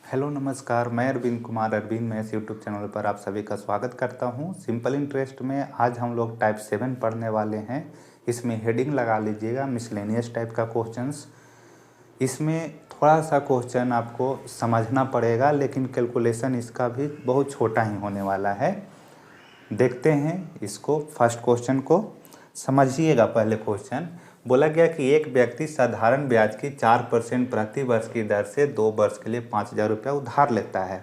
Hello नमस्कार, मैं Arvind Kumar Arvind maths YouTube channel पर आप सभी का स्वागत करता हूं। सिंपल इंटरेस्ट में आज हम लोग टाइप 7 पढ़ने वाले हैं। इसमें हेडिंग लगा लीजिएगा मिसलेनियस टाइप का क्वेश्चंस। इसमें थोड़ा सा क्वेश्चन आपको समझना पड़ेगा, लेकिन कैलकुलेशन इसका भी बहुत छोटा ही होने वाला है। देखते हैं इसको। फर्स्ट क्वेश्चन को समझिएगा। पहले क्वेश्चन बोला गया कि एक व्यक्ति साधारण ब्याज की 4% प्रति वर्ष की दर से 2 वर्ष के लिए 5,000 रुपया उधार लेता है।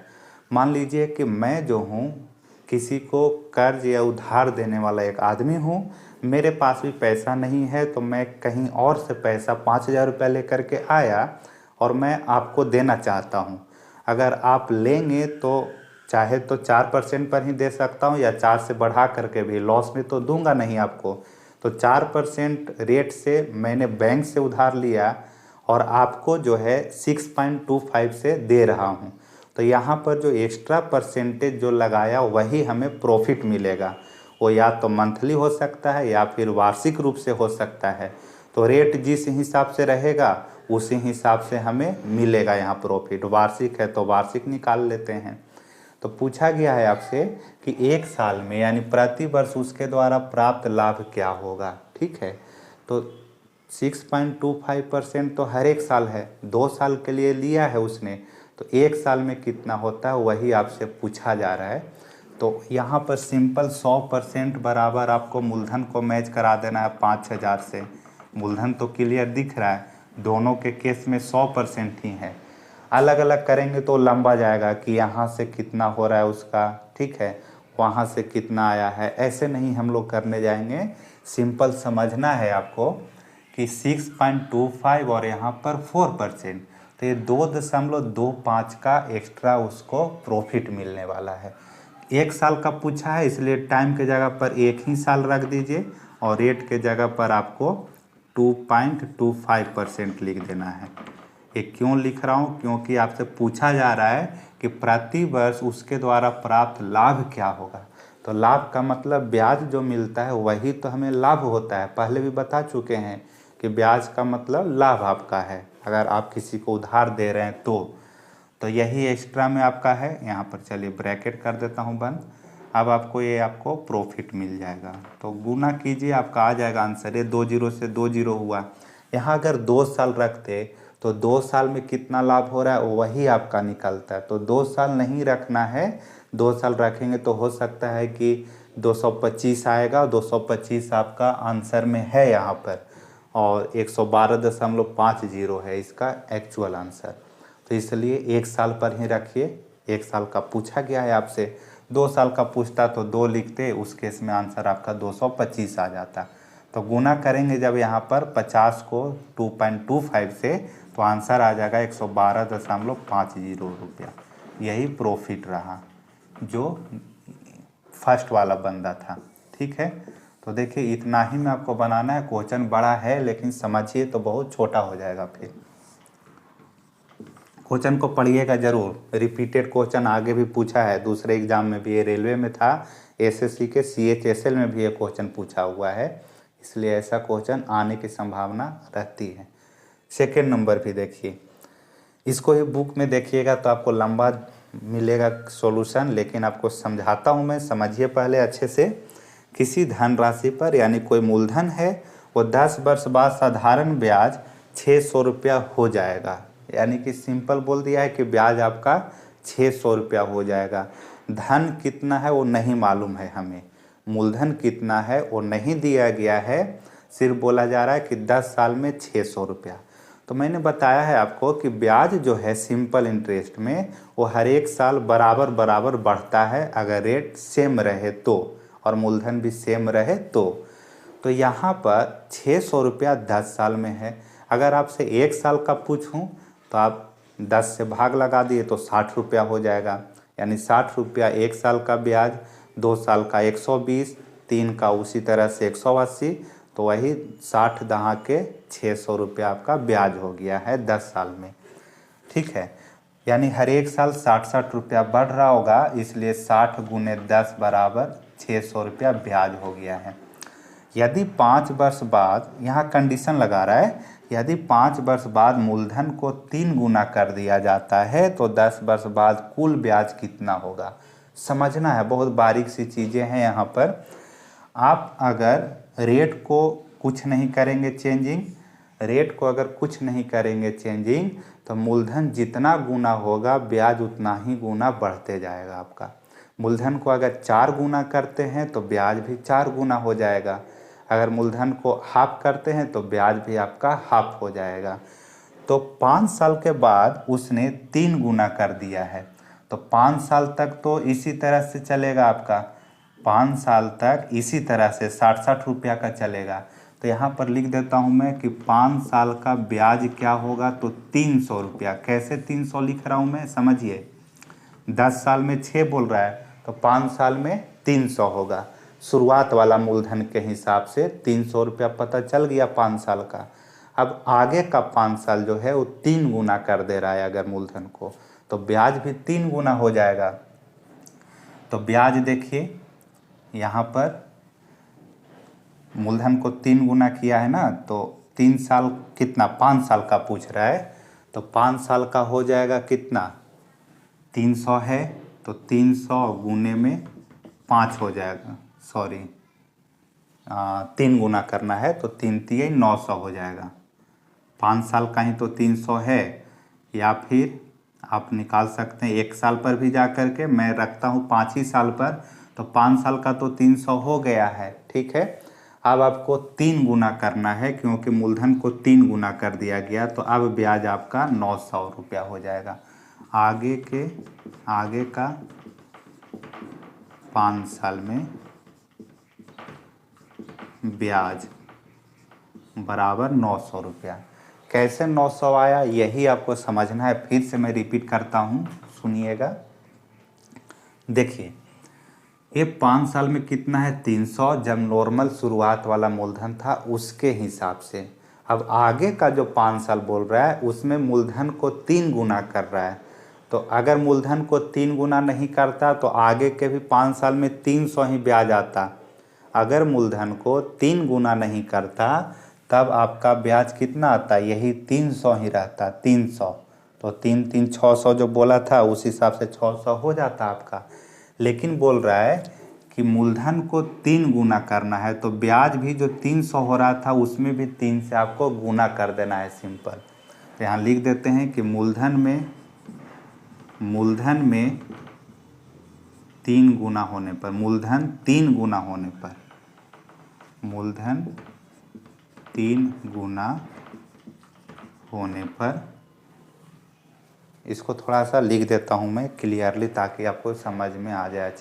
मान लीजिए कि मैं जो हूँ किसी को कर्ज या उधार देने वाला एक आदमी हूँ। मेरे पास भी पैसा नहीं है, तो मैं कहीं और से पैसा 5,000 रुपया लेकर के आया और मैं आपको देना चाहता हूँ। अगर आप लेंगे तो चाहे तो 4% पर ही दे सकता हूँ, या 4 से बढ़ा करके भी। लॉस में तो दूंगा नहीं आपको। तो 4% रेट से मैंने बैंक से उधार लिया और आपको जो है 6.25 से दे रहा हूँ। तो यहाँ पर जो एक्स्ट्रा परसेंटेज जो लगाया वही हमें प्रॉफिट मिलेगा। वो या तो मंथली हो सकता है या फिर वार्षिक रूप से हो सकता है। तो रेट जिस हिसाब से रहेगा उसी हिसाब से हमें मिलेगा यहाँ प्रॉफिट। वार्षिक है तो वार्षिक निकाल लेते हैं। तो पूछा गया है आपसे कि एक साल में यानी प्रति वर्ष उसके द्वारा प्राप्त लाभ क्या होगा। ठीक है, तो 6.25% तो हर एक साल है। 2 साल के लिए लिया है उसने, तो एक साल में कितना होता है वही आपसे पूछा जा रहा है। तो यहाँ पर सिंपल 100% बराबर आपको मूलधन को मैच करा देना है 5,000 से। मूलधन तो क्लियर दिख रहा है, दोनों के केस में 100% ही है। अलग अलग करेंगे तो लंबा जाएगा कि यहाँ से कितना हो रहा है उसका, ठीक है, वहाँ से कितना आया है। ऐसे नहीं हम लोग करने जाएंगे। सिंपल समझना है आपको कि 6.25 और यहाँ पर 4%, तो ये 2.25 का एक्स्ट्रा उसको प्रॉफिट मिलने वाला है। एक साल का पूछा है, इसलिए टाइम के जगह पर एक ही साल रख दीजिए और रेट के जगह पर आपको 2.25% लिख देना है। ये क्यों लिख रहा हूँ? क्योंकि आपसे पूछा जा रहा है कि प्रति वर्ष उसके द्वारा प्राप्त लाभ क्या होगा। तो लाभ का मतलब ब्याज जो मिलता है वही तो हमें लाभ होता है। पहले भी बता चुके हैं कि ब्याज का मतलब लाभ आपका है, अगर आप किसी को उधार दे रहे हैं तो यही एक्स्ट्रा में आपका है। यहाँ पर चलिए ब्रैकेट कर देता हूँ बंद। अब आपको प्रॉफिट मिल जाएगा। तो गुना कीजिए, आपका आ जाएगा आंसर। ये 2 जीरो से 2 जीरो हुआ। यहाँ अगर 2 साल रखते तो 2 साल में कितना लाभ हो रहा है वही आपका निकलता है। तो 2 साल नहीं रखना है। 2 साल रखेंगे तो हो सकता है कि 225 आएगा। 225 आपका आंसर में है यहाँ पर, और 112.50 है इसका एक्चुअल आंसर। तो इसलिए 1 साल पर ही रखिए। 1 साल का पूछा गया है आपसे। 2 साल का पूछता तो 2 लिखते, उस केस में आंसर आपका 225 आ जाता। तो गुना करेंगे जब यहाँ पर 50 को 2.25 से, तो आंसर आ जाएगा 112.50 रुपया। यही प्रॉफिट रहा जो फर्स्ट वाला बंदा था। ठीक है, तो देखिए इतना ही में आपको बनाना है। क्वेश्चन बड़ा है लेकिन समझिए तो बहुत छोटा हो जाएगा। फिर क्वेश्चन को पढ़िएगा जरूर। रिपीटेड क्वेश्चन आगे भी पूछा है, दूसरे एग्जाम में भी। ये रेलवे में था, एसएससी के CHSL में भी ये क्वेश्चन पूछा हुआ है, इसलिए ऐसा क्वेश्चन आने की संभावना रहती है। सेकेंड नंबर भी देखिए, इसको ही बुक में देखिएगा तो आपको लंबा मिलेगा सॉल्यूशन, लेकिन आपको समझाता हूँ मैं, समझिए पहले अच्छे से। किसी धनराशि पर यानी कोई मूलधन है, वो 10 वर्ष बाद साधारण ब्याज 600 रुपया हो जाएगा। यानी कि सिंपल बोल दिया है कि ब्याज आपका 600 रुपया हो जाएगा। धन कितना है वो नहीं मालूम है हमें, मूलधन कितना है वो नहीं दिया गया है। सिर्फ बोला जा रहा है कि 10 साल में 600 रुपया। तो मैंने बताया है आपको कि ब्याज जो है सिंपल इंटरेस्ट में वो हर एक साल बराबर बराबर बढ़ता है, अगर रेट सेम रहे तो, और मूलधन भी सेम रहे तो यहाँ पर 600 रुपया 10 साल में है। अगर आपसे 1 साल का पूछूं तो आप 10 से भाग लगा दिए तो 60 रुपया हो जाएगा। यानी 60 रुपया 1 साल का ब्याज, 2 साल का 120, 3 का उसी तरह से 180, तो वही 60 दहा के 600 रुपया आपका ब्याज हो गया है 10 साल में। ठीक है, यानी हर एक साल 60-60 रुपया बढ़ रहा होगा, इसलिए 60 गुने 10 बराबर 600 रुपया ब्याज हो गया है। यदि 5 वर्ष बाद, यहाँ कंडीशन लगा रहा है, यदि 5 वर्ष बाद मूलधन को 3 गुना कर दिया जाता है तो 10 वर्ष बाद कुल ब्याज कितना होगा। समझना है, बहुत बारीक सी चीज़ें हैं यहाँ पर। आप अगर रेट को कुछ नहीं करेंगे चेंजिंग, रेट को अगर कुछ नहीं करेंगे चेंजिंग, तो मूलधन जितना गुना होगा ब्याज उतना ही गुना बढ़ते जाएगा आपका। मूलधन को अगर 4 गुना करते हैं तो ब्याज भी 4 गुना हो जाएगा। अगर मूलधन को हाफ करते हैं तो ब्याज भी आपका हाफ हो जाएगा। तो 5 साल के बाद उसने 3 गुना कर दिया है, तो 5 साल तक तो इसी तरह से चलेगा आपका। 5 साल तक इसी तरह से 60-60 रुपया का चलेगा। तो यहाँ पर लिख देता हूँ मैं कि 5 साल का ब्याज क्या होगा, तो 300 रुपया। कैसे 300 लिख रहा हूँ मैं, समझिए। 10 साल में 6 बोल रहा है, तो 5 साल में 300 होगा। शुरुआत वाला मूलधन के हिसाब से 300 रुपया पता चल गया 5 साल का। अब आगे का 5 साल जो है वो 3 गुना कर दे रहा है अगर मूलधन को, तो ब्याज भी 3 गुना हो जाएगा। तो ब्याज देखिए यहाँ पर मूलधन को 3 गुना किया है ना, तो 3 साल कितना, 5 साल का पूछ रहा है, तो 5 साल का हो जाएगा कितना, 300 है, तो 300 गुने में 5 हो जाएगा, सॉरी 3 गुना करना है, तो 3 तिये 900 हो जाएगा। 5 साल का ही तो 300 है, या फिर आप निकाल सकते हैं 1 साल पर भी जा कर के, मैं रखता हूँ 5 ही साल पर, तो 5 साल का तो 300 हो गया है, ठीक है। अब आपको 3 गुना करना है, क्योंकि मूलधन को 3 गुना कर दिया गया, तो अब ब्याज आपका 900 रुपया हो जाएगा। आगे का 5 साल में ब्याज बराबर 900 रुपया। कैसे 900 आया यही आपको समझना है, फिर से मैं रिपीट करता हूँ, सुनिएगा। देखिए ये 5 साल में कितना है, 300, जब नॉर्मल शुरुआत वाला मूलधन था उसके हिसाब से। अब आगे का जो 5 साल बोल रहा है उसमें मूलधन को 3 गुना कर रहा है, तो अगर मूलधन को 3 गुना नहीं करता तो आगे के भी 5 साल में 300 ही ब्याज आता। अगर मूलधन को 3 गुना नहीं करता तब आपका ब्याज कितना आता, यही 300 ही रहता, 300। तो 3 600 जो बोला था उस हिसाब से 600 हो जाता आपका। लेकिन बोल रहा है कि मूलधन को 3 गुना करना है, तो ब्याज भी जो 300 हो रहा था उसमें भी 3 से आपको गुना कर देना है, सिंपल। तो यहाँ लिख देते हैं कि मूलधन में 3 गुना होने पर, मूलधन 3 गुना होने पर, मूलधन 3 गुना होने पर, इसको थोड़ा सा लिख देता हूँ मैं क्लियरली ताकि आपको समझ में आ जाए।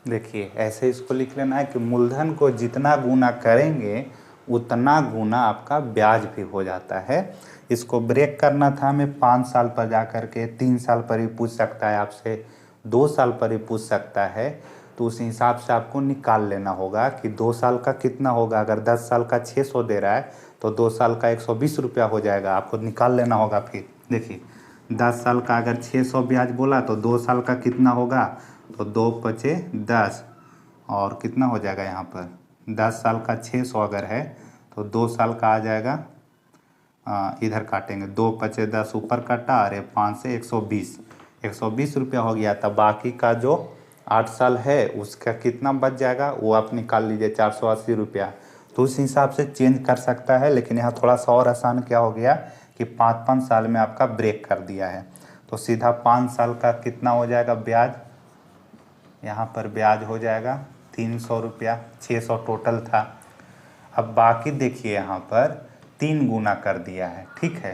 देखिए ऐसे इसको लिख लेना है कि मूलधन को जितना गुना करेंगे उतना गुना आपका ब्याज भी हो जाता है। इसको ब्रेक करना था हमें 5 साल पर जा कर के, 3 साल पर ही पूछ सकता है आपसे, 2 साल पर ही पूछ सकता है, तो उस हिसाब से आपको निकाल लेना होगा कि 2 साल का कितना होगा। अगर 10 साल का 600 दे रहा है तो 2 साल का 120 रुपया हो जाएगा, आपको निकाल लेना होगा। फिर देखिए 10 साल का अगर 600 ब्याज बोला तो 2 साल का कितना होगा, तो 2 पचे 10, और कितना हो जाएगा यहाँ पर 10 साल का 600 अगर है तो 2 साल का आ जाएगा, इधर काटेंगे 2 पचे 10 ऊपर कटा, अरे 5 से 120 रुपया हो गया। तब बाकी का जो 8 साल है उसका कितना बच जाएगा वो आप निकाल लीजिए, 480 रुपया। तो उस हिसाब से चेंज कर सकता है, लेकिन यहाँ थोड़ा सा और आसान क्या हो गया कि 5-5 साल में आपका ब्रेक कर दिया है, तो सीधा 5 साल का कितना हो जाएगा ब्याज, यहाँ पर ब्याज हो जाएगा 300 रुपया, 600 टोटल था। अब बाकी देखिए यहाँ पर 3 गुना कर दिया है, ठीक है।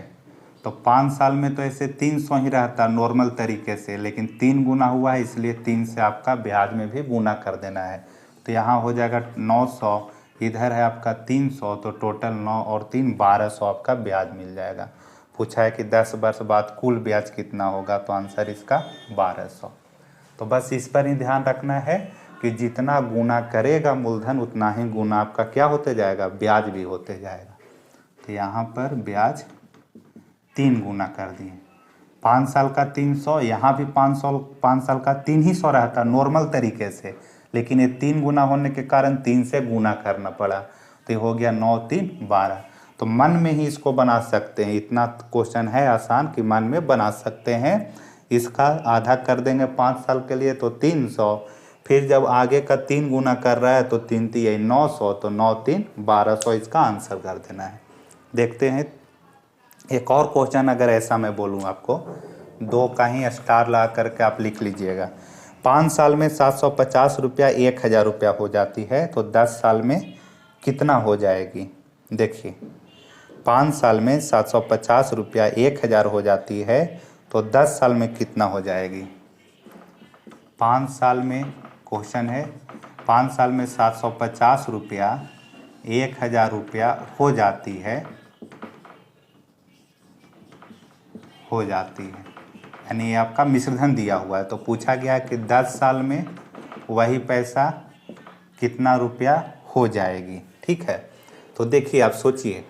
तो 5 साल में तो ऐसे 300 ही रहता नॉर्मल तरीके से, लेकिन 3 गुना हुआ है इसलिए 3 से आपका ब्याज में भी गुना कर देना है। तो यहाँ हो जाएगा 900, इधर है आपका 300, तो टोटल 9 और 3 1200 आपका ब्याज मिल जाएगा। पूछा है कि 10 वर्ष बाद कुल ब्याज कितना होगा, तो आंसर इसका 1200। तो बस इस पर ही ध्यान रखना है कि जितना गुना करेगा मूलधन उतना ही गुना आपका क्या होते जाएगा, ब्याज भी होते जाएगा। तो यहाँ पर ब्याज 3 गुना कर दिए। 5 साल का 300, यहाँ भी 5 साल का 300 रहता नॉर्मल तरीके से, लेकिन ये 3 गुना होने के कारण 3 से गुना करना पड़ा, तो ये हो गया 9 3 12। तो मन में ही इसको बना सकते हैं, इतना क्वेश्चन है आसान कि मन में बना सकते हैं। इसका आधा कर देंगे 5 साल के लिए तो 300, फिर जब आगे का 3 गुना कर रहा है तो 3 3 900, तो 9 3 1200 इसका आंसर कर देना है। देखते हैं एक और क्वेश्चन, अगर ऐसा मैं बोलूँ आपको, 2 का ही स्टार ला करके आप लिख लीजिएगा। 5 साल में 750 रुपया 1000 रुपया हो जाती है, तो 10 साल में कितना हो जाएगी। देखिए 5 साल में 750 रुपया 1000 हो जाती है, तो 10 साल में कितना हो जाएगी। 5 साल में क्वेश्चन है, 5 साल में 750 रुपया 1000 रुपया हो जाती है, यानी ये आपका मिश्रधन दिया हुआ है। तो पूछा गया है कि 10 साल में वही पैसा कितना रुपया हो जाएगी। ठीक है, तो देखिए आप सोचिए,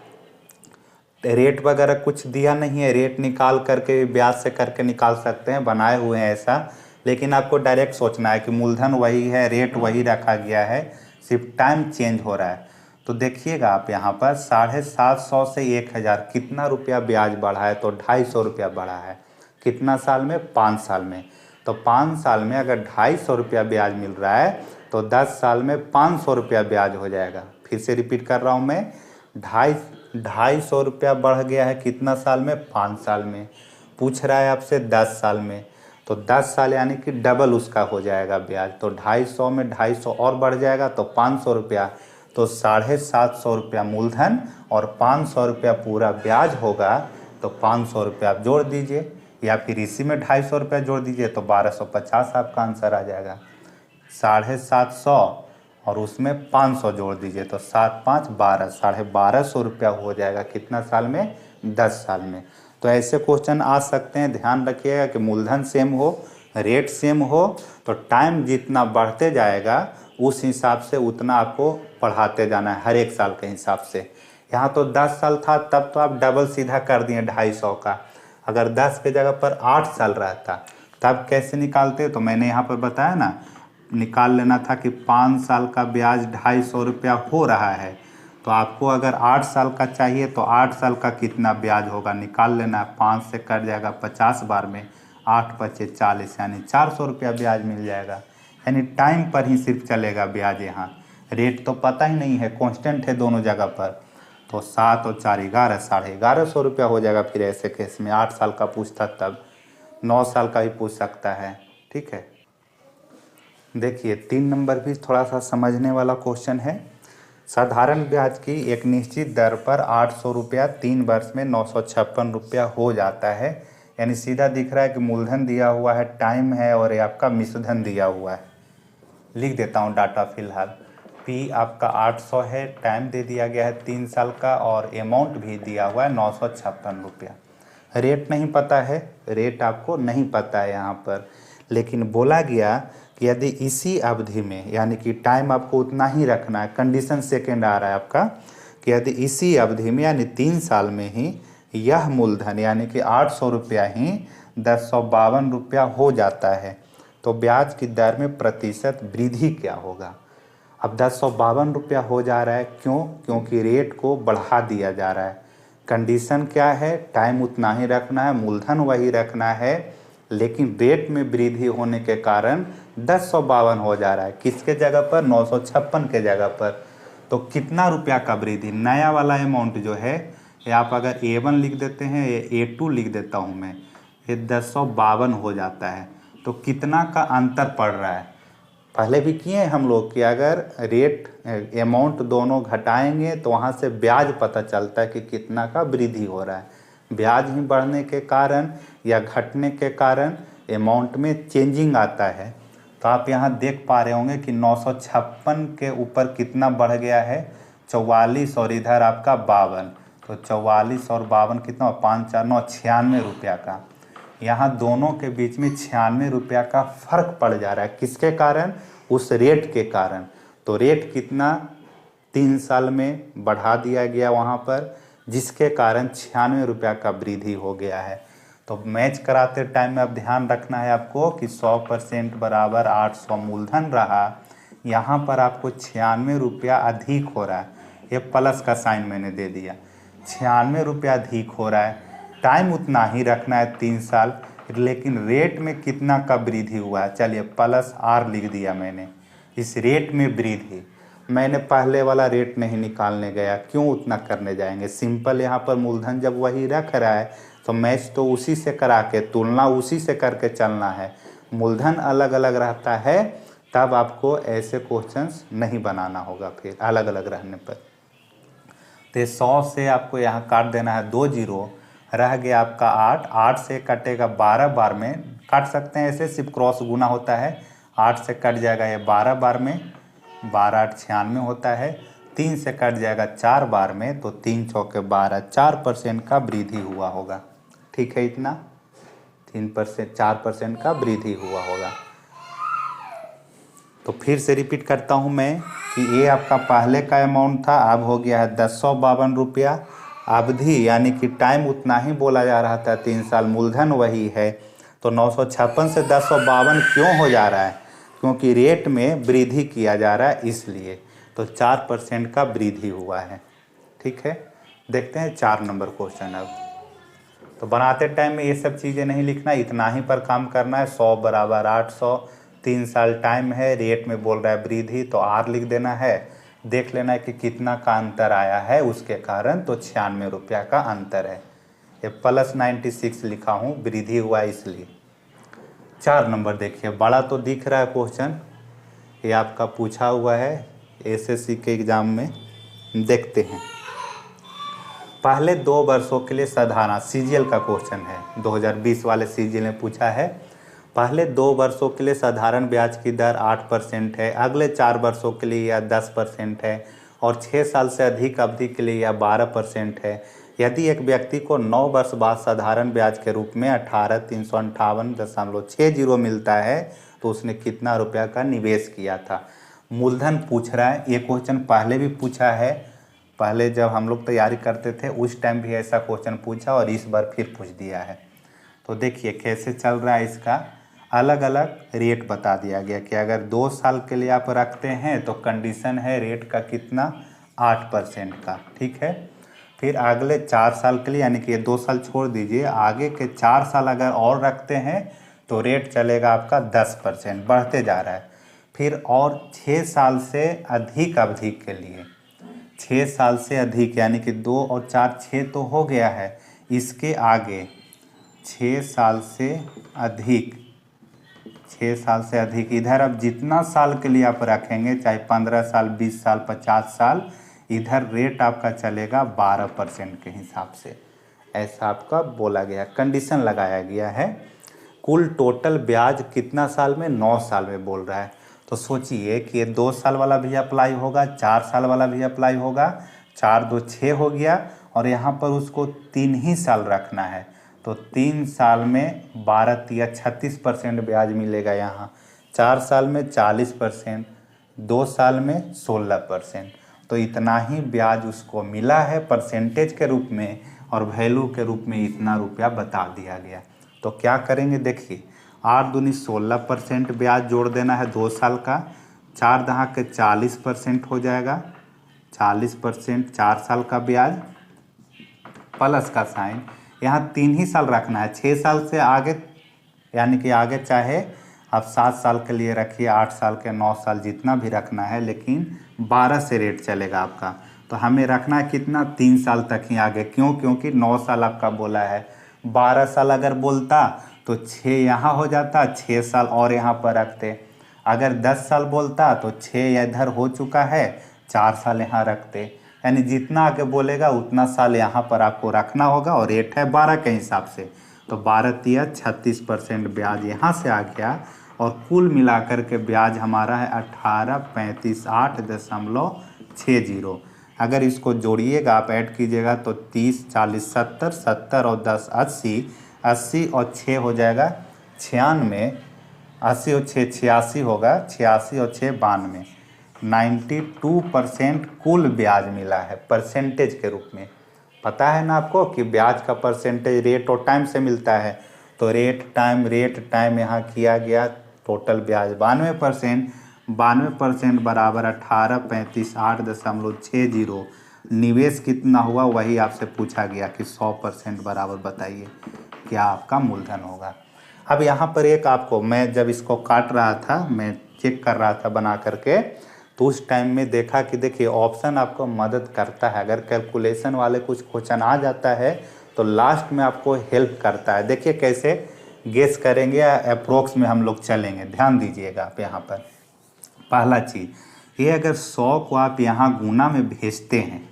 रेट वगैरह कुछ दिया नहीं है, रेट निकाल करके ब्याज से करके निकाल सकते हैं, बनाए हुए हैं ऐसा, लेकिन आपको डायरेक्ट सोचना है कि मूलधन वही है, रेट वही रखा गया है, सिर्फ टाइम चेंज हो रहा है। तो देखिएगा आप यहाँ पर 750 से 1000 कितना रुपया ब्याज बढ़ा है, तो 250 रुपया बढ़ा है। कितना साल में, 5 साल में। तो 5 साल में अगर 250 रुपया ब्याज मिल रहा है तो 10 साल में 500 रुपया ब्याज हो जाएगा। फिर से रिपीट कर रहा हूँ मैं, 250 रुपया बढ़ गया है कितना साल में, 5 साल में। पूछ रहा है आपसे 10 साल में, तो 10 साल यानी कि डबल उसका हो जाएगा ब्याज। तो 250 में 250 और बढ़ जाएगा तो 500 रुपया, तो 750 रुपया मूलधन और 500 रुपया पूरा ब्याज होगा। तो 500 रुपया आप जोड़ दीजिए, या फिर इसी में 250 रुपया जोड़ दीजिए, तो 1250 आपका आंसर आ जाएगा। 750 और उसमें 500 जोड़ दीजिए, तो 7 5 12, 1250 रुपया हो जाएगा कितना साल में, 10 साल में। तो ऐसे क्वेश्चन आ सकते हैं। ध्यान रखिएगा कि मूलधन सेम हो, रेट सेम हो, तो टाइम जितना बढ़ते जाएगा उस हिसाब से उतना आपको पढ़ाते जाना है, हर एक साल के हिसाब से। यहाँ तो 10 साल था, तब तो आप डबल सीधा कर दिए 250 का। अगर 10 के जगह पर 8 साल रहता तब कैसे निकालते, तो मैंने यहाँ पर बताया ना, निकाल लेना था कि 5 साल का ब्याज 250 रुपया हो रहा है, तो आपको अगर 8 साल का चाहिए तो 8 साल का कितना ब्याज होगा निकाल लेना है। 5 से कट जाएगा 50 बार में, 8 बचे 40, यानी 400 रुपया ब्याज मिल जाएगा। यानी टाइम पर ही सिर्फ चलेगा ब्याज, यहाँ रेट तो पता ही नहीं है, कांस्टेंट है दोनों जगह पर। तो 7 और 4 11, 1150 रुपया हो जाएगा। फिर ऐसे केस में 8 साल का पूछता तब 9 साल का भी पूछ सकता है। ठीक है, देखिए 3 नंबर भी थोड़ा सा समझने वाला क्वेश्चन है। साधारण ब्याज की एक निश्चित दर पर 800 रुपया 3 वर्ष में 956 रुपया हो जाता है। यानी सीधा दिख रहा है कि मूलधन दिया हुआ है, टाइम है, और ये आपका मिश्रधन दिया हुआ है। लिख देता हूँ डाटा फिलहाल। पी आपका 800 है, टाइम दे दिया गया है 3 साल का, और अमाउंट भी दिया हुआ है 956 रुपया। रेट नहीं पता है, रेट आपको नहीं पता है यहाँ पर, लेकिन बोला गया कि यदि इसी अवधि में, यानी कि टाइम आपको उतना ही रखना है, कंडीशन सेकेंड आ रहा है आपका, कि यदि इसी अवधि में यानी 3 साल में ही यह मूलधन यानी कि 800 रुपया ही 1052 रुपया हो जाता है, तो ब्याज की दर में प्रतिशत वृद्धि क्या होगा। अब 1052 रुपया हो जा रहा है, क्यों, क्योंकि रेट को बढ़ा दिया जा रहा है। कंडीशन क्या है, टाइम उतना ही रखना है, मूलधन वही रखना है, लेकिन रेट में वृद्धि होने के कारण 1052 हो जा रहा है। किसके जगह पर, 956 के जगह पर। तो कितना रुपया का वृद्धि, नया वाला अमाउंट जो है, ये आप अगर A1 लिख देते हैं, ये A2 लिख देता हूँ मैं, ये 1052 हो जाता है। तो कितना का अंतर पड़ रहा है, पहले भी किए हम लोग कि अगर रेट अमाउंट दोनों घटाएंगे तो वहाँ से ब्याज पता चलता है कि कितना का वृद्धि हो रहा है। ब्याज ही बढ़ने के कारण या घटने के कारण अमाउंट में चेंजिंग आता है। तो आप यहाँ देख पा रहे होंगे कि 956 के ऊपर कितना बढ़ गया है, 44, और इधर आपका 52। तो 44 और 52 कितना, 5 4 9 96 रुपया का। यहाँ दोनों के बीच में 96 रुपया का फर्क पड़ जा रहा है। किसके कारण, उस रेट के कारण। तो रेट कितना 3 साल में बढ़ा दिया गया वहाँ पर, जिसके कारण 96 रुपया का वृद्धि हो गया है। तो मैच कराते टाइम में अब ध्यान रखना है आपको कि 100% बराबर 800 मूलधन रहा, यहाँ पर आपको 96 रुपया अधिक हो रहा है, ये प्लस का साइन मैंने दे दिया। 96 रुपया अधिक हो रहा है, टाइम उतना ही रखना है 3 साल, लेकिन रेट में कितना का वृद्धि हुआ है, चलिए प्लस आर लिख दिया मैंने। इस रेट में वृद्धि, मैंने पहले वाला रेट नहीं निकालने गया, क्यों उतना करने जाएंगे, सिंपल यहाँ पर मूलधन जब वही रख रहा है तो मैच तो उसी से करा के, तुलना उसी से करके चलना है। मूलधन अलग अलग रहता है तब आपको ऐसे क्वेश्चंस नहीं बनाना होगा, फिर अलग अलग रहने पर। तो 100 से आपको यहाँ काट देना है 2 जीरो, रह गया आपका 8, 8 से कटेगा 12 बार में, काट सकते हैं ऐसे, सिर्फ क्रॉस गुना होता है, 8 से कट जाएगा ये 12 बार में, 12 8 96 होता है, 3 से कट जाएगा 4 बार में, तो 3 चौके 12, 4% का वृद्धि हुआ होगा। ठीक है, इतना 3% 4% का वृद्धि हुआ होगा। तो फिर से रिपीट करता हूँ मैं कि ये आपका पहले का अमाउंट था, अब हो गया है 1052 रुपया। अवधि यानी कि टाइम उतना ही बोला जा रहा था 3 साल, मूलधन वही है, तो 956 से 1052 क्यों हो जा रहा है, क्योंकि रेट में वृद्धि किया जा रहा है इसलिए, तो 4% का वृद्धि हुआ है। ठीक है, देखते हैं 4 नंबर क्वेश्चन। अब तो बनाते टाइम में ये सब चीज़ें नहीं लिखना, इतना ही पर काम करना है। 100 बराबर 800, 3 साल टाइम है, रेट में बोल रहा है वृद्धि, तो आर लिख देना है। देख लेना है कि कितना का अंतर आया है उसके कारण, तो 96 रुपया का अंतर है। ये प्लस 96 लिखा हूँ, वृद्धि हुआ इसलिए। 4 नंबर देखिए, बड़ा तो दिख रहा है क्वेश्चन, ये आपका पूछा हुआ है एसएससी के एग्जाम में, देखते हैं। पहले 2 वर्षों के लिए साधारण, सीजीएल का क्वेश्चन है, 2020 वाले सीजीएल में पूछा है। पहले 2 वर्षों के लिए साधारण ब्याज की दर 8% है, अगले 4 वर्षों के लिए यह 10% है, और 6 साल से अधिक अवधि के लिए यह 12% है। यदि एक व्यक्ति को 9 वर्ष बाद साधारण ब्याज के रूप में 18,358.60 मिलता है तो उसने कितना रुपया का निवेश किया था। मूलधन पूछ रहा है, ये क्वेश्चन पहले भी पूछा है, पहले जब हम लोग तैयारी करते थे उस टाइम भी ऐसा क्वेश्चन पूछा और इस बार फिर पूछ दिया है। तो देखिए कैसे चल रहा है, इसका अलग अलग रेट बता दिया गया कि अगर 2 साल के लिए आप रखते हैं तो कंडीशन है रेट का कितना, 8% का। ठीक है, फिर अगले 4 साल के लिए, यानी कि ये 2 साल छोड़ दीजिए, आगे के 4 साल अगर और रखते हैं तो रेट चलेगा आपका 10%, बढ़ते जा रहा है। फिर और 6 साल से अधिक अवधि के लिए, 6 साल से अधिक, यानी कि 2 और 4 6 तो हो गया है, इसके आगे 6 साल से अधिक, 6 साल से अधिक, इधर अब जितना साल के लिए आप रखेंगे, चाहे 15 साल 20 साल 50 साल, इधर रेट आपका चलेगा 12% के हिसाब से, ऐसा आपका बोला गया, कंडीशन लगाया गया है। कुल टोटल ब्याज कितना साल में, 9 साल में बोल रहा है। तो सोचिए कि ये 2 साल वाला भी अप्लाई होगा, 4 साल वाला भी अप्लाई होगा, 4 2 6 हो गया, और यहाँ पर उसको 3 ही साल रखना है, तो 3 साल में 12 या 36% ब्याज मिलेगा यहाँ, 4 साल में 40%, 2 साल में 16%, तो इतना ही ब्याज उसको मिला है परसेंटेज के रूप में, और वैल्यू के रूप में इतना रुपया बता दिया गया। तो क्या करेंगे, देखिए 8 दूनी 16% ब्याज जोड़ देना है 2 साल का, 4 दहा के 40% हो जाएगा, 40% 4 साल का ब्याज, प्लस का साइन, यहाँ 3 ही साल रखना है, 6 साल से आगे, यानी कि आगे चाहे आप 7 साल के लिए रखिए, 8 साल के 9 साल जितना भी रखना है, लेकिन 12 से रेट चलेगा आपका। तो हमें रखना है कितना, 3 साल तक ही आगे, क्यों, क्योंकि 9 साल आपका बोला है। 12 साल अगर बोलता तो 6 यहाँ हो जाता, 6 साल और यहाँ पर रखते। अगर 10 साल बोलता तो 6 इधर हो चुका है, 4 साल यहाँ रखते, यानी जितना आगे बोलेगा उतना साल यहाँ पर आपको रखना होगा, और रेट है 12 के हिसाब से, तो 12 या 36% ब्याज यहाँ से आ गया, और कुल मिलाकर के ब्याज हमारा है 18,35,8.60। अगर इसको जोड़िएगा, आप ऐड कीजिएगा तो 30 40 70 70 और 10 80, 80 और 6 हो जाएगा 96, 80 और 6 86 होगा, 86 और 6 92, 92% कुल ब्याज मिला है परसेंटेज के रूप में। पता है ना आपको कि ब्याज का परसेंटेज रेट और टाइम से मिलता है, तो रेट टाइम यहाँ किया गया, टोटल ब्याज 92%, 92% बराबर 18,35,8.60। निवेश कितना हुआ वही आपसे पूछा गया कि 100% बराबर बताइए क्या आपका मूलधन होगा। अब यहाँ पर एक आपको, मैं जब इसको काट रहा था, मैं चेक कर रहा था बना करके, तो उस टाइम में देखा कि देखिए ऑप्शन आपको मदद करता है। अगर कैलकुलेशन वाले कुछ क्वेश्चन आ जाता है तो लास्ट में आपको हेल्प करता है। देखिए कैसे गेस करेंगे या अप्रोक्स में हम लोग चलेंगे, ध्यान दीजिएगा आप यहाँ पर। पहला चीज़ ये, अगर 100 को आप यहाँ गुना में भेजते हैं,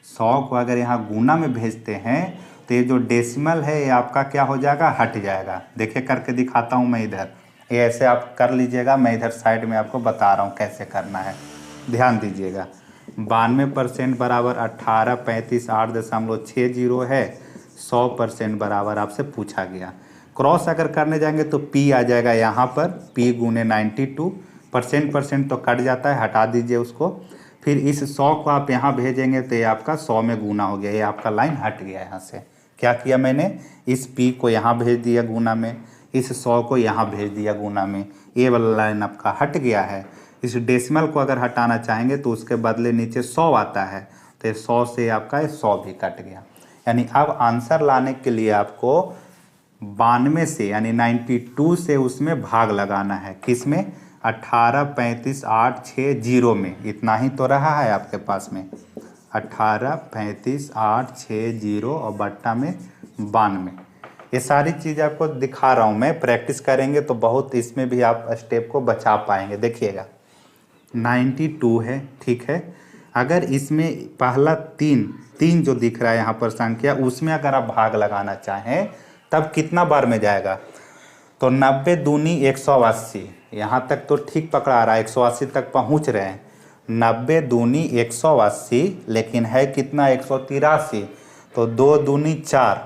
100 को अगर यहाँ गुना में भेजते हैं तो ये जो डेसिमल है ये आपका क्या हो जाएगा, हट जाएगा। देखिए करके दिखाता हूँ मैं इधर, ये ऐसे आप कर लीजिएगा, मैं इधर साइड में आपको बता रहा हूँ कैसे करना है, ध्यान दीजिएगा। 92% बराबर 18,35,8.60 है। 100% बराबर आपसे पूछा गया। क्रॉस अगर करने जाएंगे तो P आ जाएगा यहाँ पर, P गुने 92, परसेंट तो कट जाता है, हटा दीजिए उसको। फिर इस 100 को आप यहाँ भेजेंगे तो ये आपका 100 में गुना हो गया, ये आपका लाइन हट गया। यहाँ से क्या किया मैंने, इस P को यहाँ भेज दिया गुना में, इस 100 को यहाँ भेज दिया गुना में, ये वाला लाइन आपका हट गया है। इस डेसिमल को अगर हटाना चाहेंगे तो उसके बदले नीचे 100 आता है, तो 100 से आपका 100 भी कट गया। यानी अब आंसर लाने के लिए आपको 92 से यानी 92 से उसमें भाग लगाना है, किसमें, 18,35,860 में। इतना ही तो रहा है आपके पास में, 18,35,860 और बट्टा में 92। ये सारी चीज़ आपको दिखा रहा हूँ मैं, प्रैक्टिस करेंगे तो बहुत इसमें भी आप स्टेप को बचा पाएंगे। देखिएगा 92 है, ठीक है। अगर इसमें पहला तीन जो दिख रहा है यहाँ पर संख्या, उसमें अगर आप भाग लगाना चाहें तब कितना बार में जाएगा, तो 90 दूनी 180, यहाँ तक तो ठीक पकड़ा रहा है, 180 तक पहुँच रहे हैं। 90 दूनी 180, लेकिन है कितना, 183, तो 2 दूनी 4,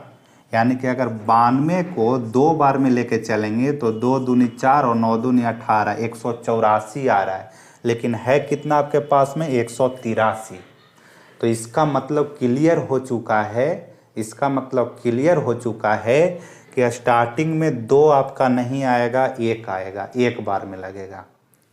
यानी कि अगर 92 को 2 बार में लेके चलेंगे तो 2 दूनी 4 और 9 दूनी 18, 184 आ रहा है, लेकिन है कितना आपके पास में, 183। तो इसका मतलब क्लियर हो चुका है, इसका मतलब क्लियर हो चुका है कि स्टार्टिंग में 2 आपका नहीं आएगा, 1 आएगा, 1 बार में लगेगा।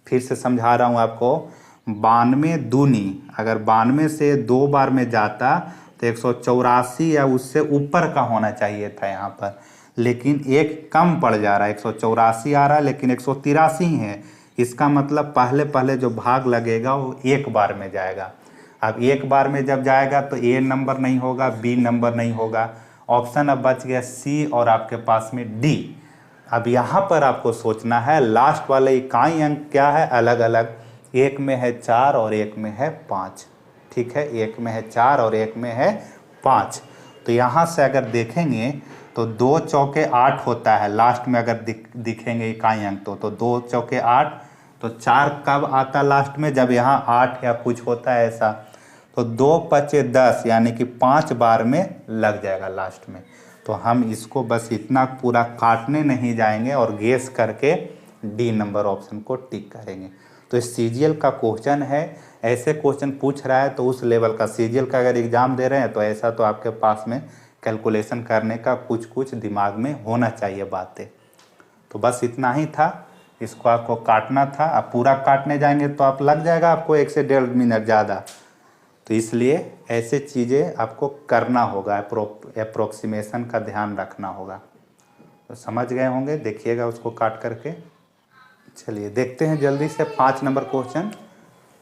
फिर से समझा रहा हूँ आपको, 92 दूनी अगर 92 से 2 बार में जाता तो 184 या उससे ऊपर का होना चाहिए था यहाँ पर, लेकिन 1 कम पड़ जा रहा है, 184 आ रहा है लेकिन 183 है। इसका मतलब पहले जो भाग लगेगा वो 1 बार में जाएगा। अब 1 बार में जब जाएगा तो A नंबर नहीं होगा, B नंबर नहीं होगा, ऑप्शन अब बच गया C और आपके पास में D। अब यहाँ पर आपको सोचना है लास्ट वाले इकाई अंक क्या है, अलग अलग, एक में है 4 और एक में है 5, ठीक है, एक में है 4 और एक में है 5। तो यहाँ से अगर देखेंगे तो 2 चौके 8 होता है, लास्ट में अगर दिखेंगे इकाई अंक तो 2 चौके 8, तो 4 कब आता लास्ट में, जब यहाँ 8 या कुछ होता है ऐसा, तो 2 पचे 10 यानी कि 5 बार में लग जाएगा लास्ट में। तो हम इसको बस इतना पूरा काटने नहीं जाएंगे और गेस करके डी नंबर ऑप्शन को टिक करेंगे। तो सीजीएल का क्वेश्चन है, ऐसे क्वेश्चन पूछ रहा है तो उस लेवल का, सीजीएल का अगर एग्ज़ाम दे रहे हैं तो ऐसा तो आपके पास में कैलकुलेशन करने का कुछ दिमाग में होना चाहिए बातें। तो बस इतना ही था, इसको आपको काटना था। अब पूरा काटने जाएंगे तो आप लग जाएगा आपको 1 से 1.5 मिनट ज़्यादा। तो इसलिए ऐसे चीज़ें आपको करना होगा, अप्रोक्सीमेशन का ध्यान रखना होगा। तो समझ गए होंगे, देखिएगा उसको काट करके। चलिए देखते हैं जल्दी से 5 नंबर क्वेश्चन।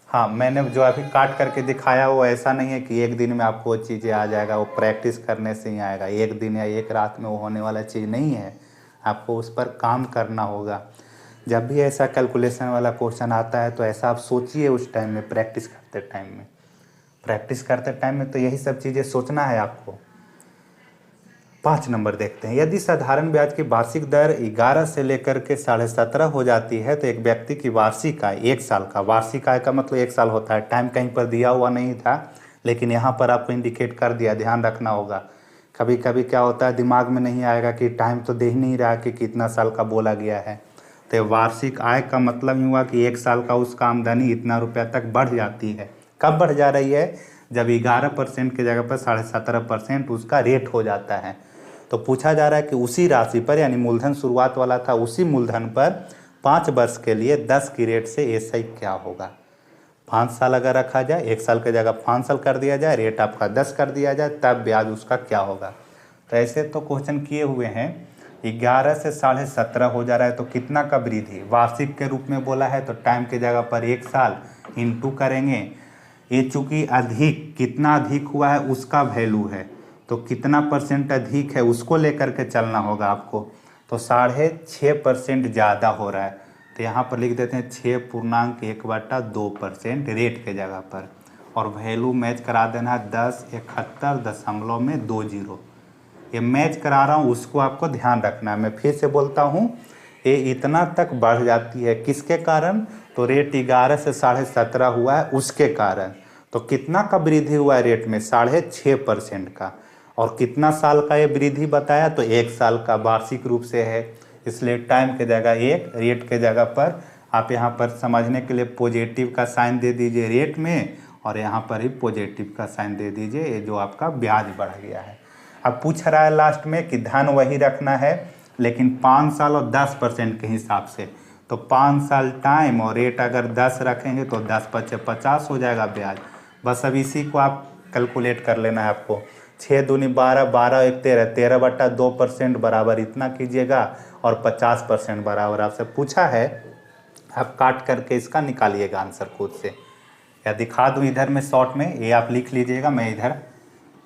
हाँ, मैंने जो अभी काट करके दिखाया वो ऐसा नहीं है कि एक दिन में आपको वो चीज़ें आ जाएगा, वो प्रैक्टिस करने से ही आएगा। एक दिन या एक रात में वो होने वाला चीज़ नहीं है, आपको उस पर काम करना होगा। जब भी ऐसा कैलकुलेशन वाला क्वेश्चन आता है तो ऐसा आप सोचिए उस टाइम में, प्रैक्टिस करते टाइम में तो यही सब चीज़ें सोचना है आपको। 5 नंबर देखते हैं। यदि साधारण ब्याज की वार्षिक दर 11 से लेकर के 17.5 हो जाती है तो एक व्यक्ति की वार्षिक आय 1 साल का, वार्षिक आय का मतलब 1 साल होता है, टाइम कहीं पर दिया हुआ नहीं था लेकिन यहाँ पर आपको इंडिकेट कर दिया, ध्यान रखना होगा। कभी कभी क्या होता है दिमाग में नहीं आएगा कि टाइम तो दे ही नहीं रहा कि कितना साल का बोला गया है। तो वार्षिक आय का मतलब हुआ कि 1 साल का उसका आमदनी इतना रुपया तक बढ़ जाती है। कब बढ़ जा रही है, जब 11% की जगह पर 17.5% उसका रेट हो जाता है। तो पूछा जा रहा है कि उसी राशि पर, यानी मूलधन शुरुआत वाला था, उसी मूलधन पर 5 वर्ष के लिए 10 की रेट से एसआई क्या होगा। 5 साल अगर रखा जाए, 1 साल की जगह 5 साल कर दिया जाए, रेट आपका 10 कर दिया जाए, तब ब्याज उसका क्या होगा। तो ऐसे तो क्वेश्चन किए हुए हैं। 11 से 17.5 हो जा रहा है तो कितना का वृद्धि वार्षिक के रूप में बोला है, तो टाइम की जगह पर 1 साल इंटू करेंगे। ये चूँकि अधिक, कितना अधिक हुआ है उसका वैल्यू है, तो कितना परसेंट अधिक है उसको लेकर के चलना होगा आपको। तो 6.5% ज़्यादा हो रहा है, तो यहाँ पर लिख देते हैं 6.1/2% रेट के जगह पर, और वैल्यू मैच करा देना है 1071.20। ये मैच करा रहा हूँ, उसको आपको ध्यान रखना है। मैं फिर से बोलता हूँ, ये इतना तक बढ़ जाती है किसके कारण, तो रेट 11 से 17.5 हुआ है उसके कारण। तो कितना का वृद्धि हुआ है रेट में, 6.5% का। और कितना साल का ये वृद्धि बताया, तो 1 साल का वार्षिक रूप से है, इसलिए टाइम के जगह 1, रेट के जगह पर आप यहाँ पर समझने के लिए पॉजिटिव का साइन दे दीजिए रेट में, और यहाँ पर ही पॉजिटिव का साइन दे दीजिए, ये जो आपका ब्याज बढ़ गया है। अब पूछ रहा है लास्ट में कि धन वही रखना है लेकिन 5 साल और 10% के हिसाब से। तो 5 साल टाइम और रेट अगर 10 रखेंगे तो 10×5 = 50 हो जाएगा ब्याज। बस अब इसी को आप कैलकुलेट कर लेना है आपको। 6 दूनी 12, 12 1 13, 13/2% बराबर इतना कीजिएगा, और 50% बराबर आपसे पूछा है, आप काट करके इसका निकालिएगा आंसर खुद से, या दिखा दूँ इधर में शॉर्ट में, ये आप लिख लीजिएगा, मैं इधर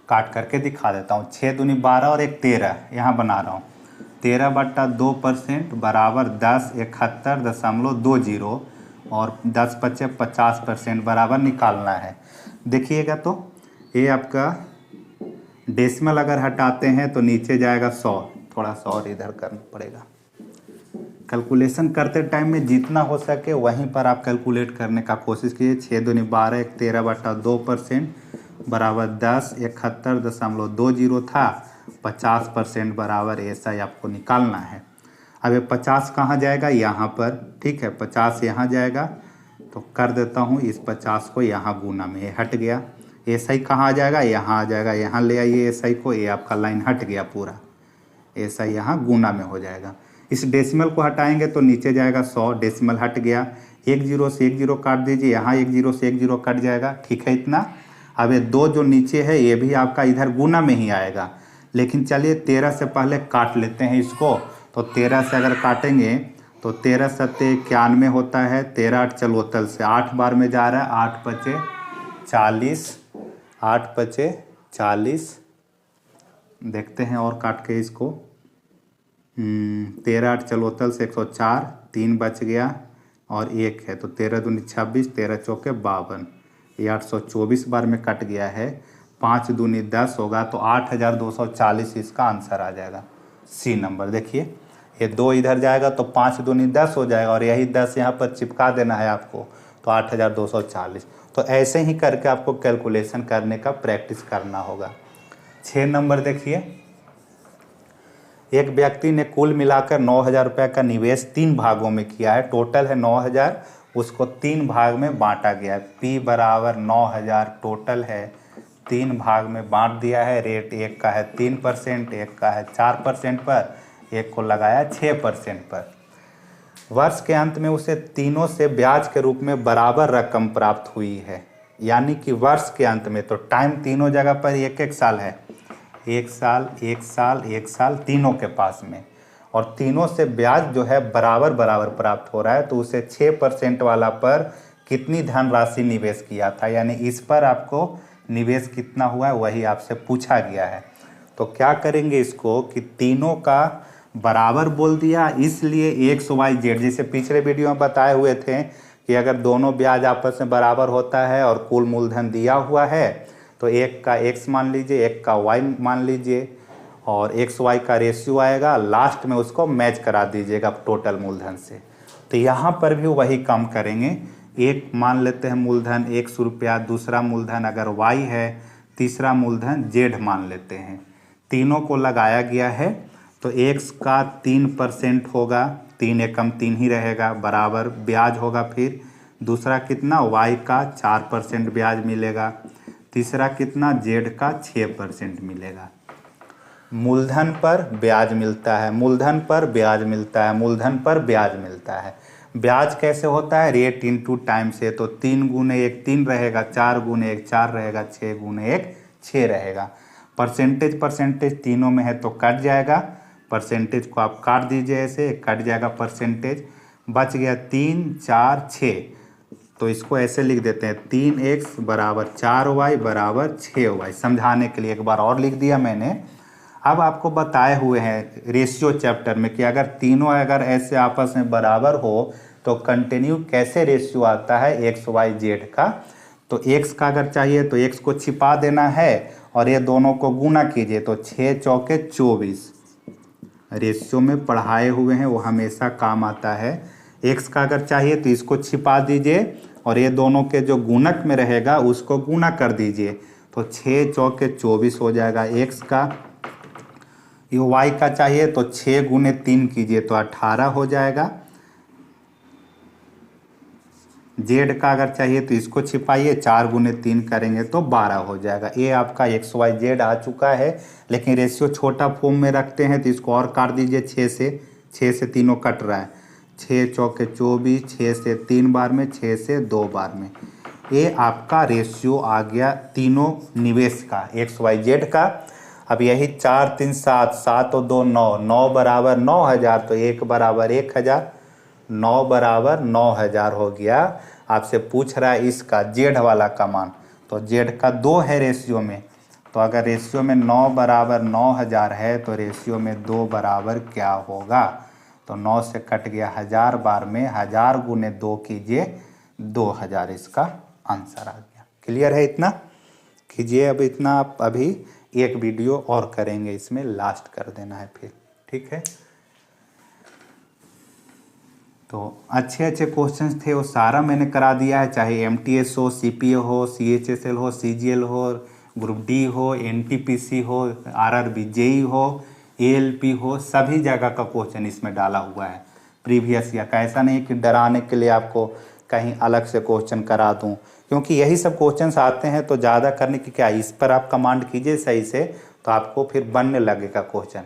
काट करके दिखा देता हूँ। 6 दूनी 12 और 1 13 यहाँ बना रहा हूँ। 13/2% बराबर 1071.20, और 10×5 = 50% बराबर निकालना है। देखिएगा तो ये आपका डेसिमल अगर हटाते हैं तो नीचे जाएगा 100, थोड़ा सा और इधर करना पड़ेगा। कैलकुलेशन करते टाइम में जितना हो सके वहीं पर आप कैलकुलेट करने का कोशिश कीजिए। 6 दूनी 12, 1 13/2% बराबर 1071.20 था, 50% बराबर ऐसा ही आपको निकालना है। अब ये 50 कहाँ जाएगा, यहाँ पर, ठीक है, 50 यहाँ जाएगा, तो कर देता हूँ इस 50 को यहाँ गुना में, ये हट गया। ऐसा ही कहाँ आ जाएगा, यहाँ आ जाएगा, यहाँ ले आइए ऐसा ही को, ये आपका लाइन हट गया पूरा, ऐसा यहाँ गुना में हो जाएगा। इस डेसिमल को हटाएंगे तो नीचे जाएगा 100, डेसिमल हट गया, 1 0 से 1 0 काट दीजिए, यहाँ 1 0 से 1 0 कट जाएगा, ठीक है इतना। अब ये 2 जो नीचे है ये भी आपका इधर गुना में ही आएगा, लेकिन चलिए 13 से पहले काट लेते हैं इसको। तो 13 से अगर काटेंगे तो 13 7 91 होता है, 13 8 चलोतल से 8 बार में जा रहा है, 8 5 40, 8 5 40। देखते हैं और काट के इसको, 13 8 चलोतल से 104, 3 बच गया और 1 है, तो 13 दूनी 26, 13 चौके 52, ये 824 बार में कट गया है। 5 दूनी 10 होगा, तो 8240 इसका आंसर आ जाएगा, सी नंबर। देखिए ये 2 इधर जाएगा तो 5 दूनी 10 हो जाएगा, और यही 10 यहाँ पर चिपका देना है आपको, तो 8240। तो ऐसे ही करके आपको कैलकुलेशन करने का प्रैक्टिस करना होगा। 6 नंबर देखिए, एक व्यक्ति ने कुल मिलाकर 9,000 रुपये का निवेश 3 भागों में किया है, टोटल है 9,000, उसको 3 भाग में बांटा गया है। P बराबर 9,000 टोटल है, 3 भाग में बांट दिया है। रेट एक का है 3%, एक का है 4% पर, एक को लगाया 6% पर। वर्ष के अंत में उसे तीनों से ब्याज के रूप में बराबर रकम प्राप्त हुई है, यानी कि वर्ष के अंत में, तो टाइम तीनों जगह पर 1-1 साल है, 1 साल 1 साल 1 साल तीनों के पास में, और तीनों से ब्याज जो है बराबर बराबर प्राप्त हो रहा है। तो उसे 6% वाला पर कितनी धनराशि निवेश किया था, यानी इस पर आपको निवेश कितना हुआ है वही आपसे पूछा गया है। तो क्या करेंगे इसको कि तीनों का बराबर बोल दिया, इसलिए XYZ, जैसे पिछले वीडियो में बताए हुए थे कि अगर दोनों ब्याज आपस में बराबर होता है और कुल मूलधन दिया हुआ है, तो एक का X मान लीजिए, एक का Y मान लीजिए, और XY का रेशियो आएगा, लास्ट में उसको मैच करा दीजिएगा टोटल मूलधन से। तो यहाँ पर भी वही काम करेंगे। एक मान लेते हैं मूलधन 100 रुपया, दूसरा मूलधन अगर Y है, तीसरा मूलधन Z मान लेते हैं। तीनों को लगाया गया है, तो X का 3% होगा, 3 एकम 3 ही रहेगा, बराबर ब्याज होगा। फिर दूसरा कितना, Y का 4% ब्याज मिलेगा, तीसरा कितना, Z का 6% मिलेगा। मूलधन पर ब्याज मिलता है, मूलधन पर ब्याज मिलता है, मूलधन पर ब्याज मिलता है। ब्याज कैसे होता है? रेट इनटू टाइम से। तो 3 गुने 1 3 रहेगा, 4 गुने 1 4 रहेगा, 6 गुने 1 6 रहेगा। परसेंटेज तीनों में है तो कट जाएगा, परसेंटेज को आप काट दीजिए, ऐसे कट जाएगा परसेंटेज, बच गया 3 4 6। तो इसको ऐसे लिख देते हैं 3x बराबर 4y बराबर 6y। समझाने के लिए एक बार और लिख दिया मैंने। अब आपको बताए हुए हैं रेशियो चैप्टर में कि अगर तीनों अगर ऐसे आपस में बराबर हो तो कंटिन्यू कैसे रेशियो आता है एक्स वाई जेड का। तो x का अगर चाहिए तो x को छिपा देना है और ये दोनों को गुना कीजिए, तो 6 चौके 24 रेशियो में पढ़ाए हुए हैं, वो हमेशा काम आता है। x का अगर चाहिए तो इसको छिपा दीजिए और ये दोनों के जो गुणक में रहेगा उसको गुना कर दीजिए, तो 6 चौके 24 हो जाएगा x का। ये y का चाहिए तो 6 गुने 3 कीजिए तो 18 हो जाएगा। z का अगर चाहिए तो इसको छिपाइए, 4 गुने 3 करेंगे तो 12 हो जाएगा। ये आपका एक्स वाई जेड आ चुका है, लेकिन रेशियो छोटा फॉर्म में रखते हैं तो इसको और काट दीजिए 6 से तीनों कट रहा है, 6 चौके 24, 6 से 3 बार में, 6 से 2 बार में। ये आपका रेशियो आ गया तीनों निवेश का, एक्स वाई जेड का। अब यही 4 3 7 7 और 2 9, 9 बराबर 9000, तो 1 बराबर 1000, 9 बराबर 9000 हो गया। आपसे पूछ रहा है इसका जेड वाला का मान, तो जेड का 2 है रेशियो में, तो अगर रेशियो में 9 बराबर 9000 है तो रेशियो में 2 बराबर क्या होगा? तो 9 से कट गया 1000 बार में, 1000 गुने 2 कीजिए 2000, इसका आंसर आ गया। क्लियर है? इतना कीजिए। अब इतना आप अभी एक वीडियो और करेंगे, इसमें लास्ट कर देना है फिर, ठीक है। तो अच्छे क्वेश्चंस थे, वो सारा मैंने करा दिया है, चाहे MTS हो, CPA हो, CHSL हो, CGL हो, ग्रुप डी हो, NTPC हो, RRB JEE हो, ALP हो, सभी जगह का क्वेश्चन इसमें डाला हुआ है प्रीवियस ईयर का। ऐसा नहीं कि डराने के लिए आपको कहीं अलग से क्वेश्चन करा दूं, क्योंकि यही सब क्वेश्चंस आते हैं तो ज़्यादा करने की क्या, इस पर आप कमांड कीजिए सही से, तो आपको फिर बनने लगेगा क्वेश्चन।